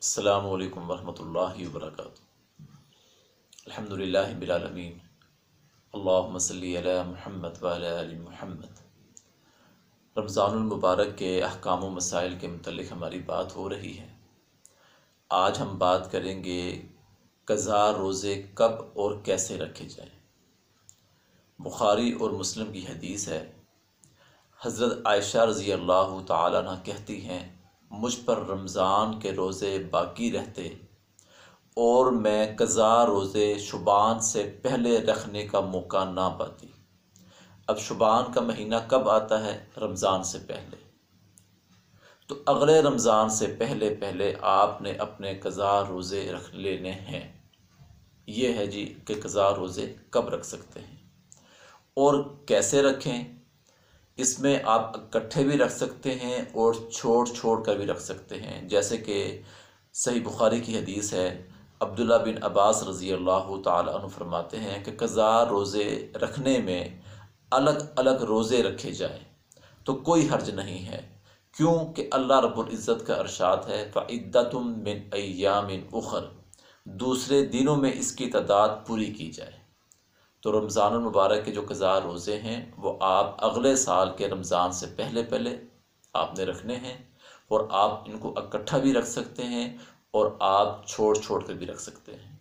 السلام علیکم ورحمۃ اللہ وبرکاتہ۔ الحمدللہ رب العالمین، اللہم صلی علی محمد وعلی آل محمد۔ رمضان المبارک کے احکام و مسائل کے متعلق ہماری بات ہو رہی ہے۔ آج ہم بات کریں گے قضا روزے کب اور کیسے رکھے جائیں۔ بخاری اور مسلم کی حدیث ہے، حضرت عائشہ رضی اللہ تعالیٰ عنہ کہتی ہیں، مجھ پر رمضان کے روزے باقی رہتے اور میں قضا روزے شعبان سے پہلے رکھنے کا موقع نہ پاتی۔ اب شعبان کا مہینہ کب آتا ہے؟ رمضان سے پہلے۔ تو اگلے رمضان سے پہلے آپ نے اپنے قضا روزے رکھ لینے ہیں۔ یہ ہے جی کہ قضا روزے کب رکھ سکتے ہیں اور کیسے رکھیں۔ اس میں آپ اکٹھے بھی رکھ سکتے ہیں اور چھوڑ کر بھی رکھ سکتے ہیں، جیسے کہ صحیح بخاری کی حدیث ہے، عبداللہ بن عباس رضی اللہ تعالیٰ عنہ فرماتے ہیں کہ قضا روزے رکھنے میں الگ الگ روزے رکھے جائیں تو کوئی حرج نہیں ہے، کیوں کہ اللہ رب العزت کا ارشاد ہے فَعِدَّةٌ مِّنْ أَيَّامٍ أُخَرَ، دوسرے دنوں میں اس کی تعداد پوری کی جائے۔ تو رمضان المبارک کے جو قضا روزے ہیں وہ آپ اگلے سال کے رمضان سے پہلے آپ نے رکھنے ہیں، اور آپ ان کو اکٹھا بھی رکھ سکتے ہیں اور آپ چھوڑ کر بھی رکھ سکتے ہیں۔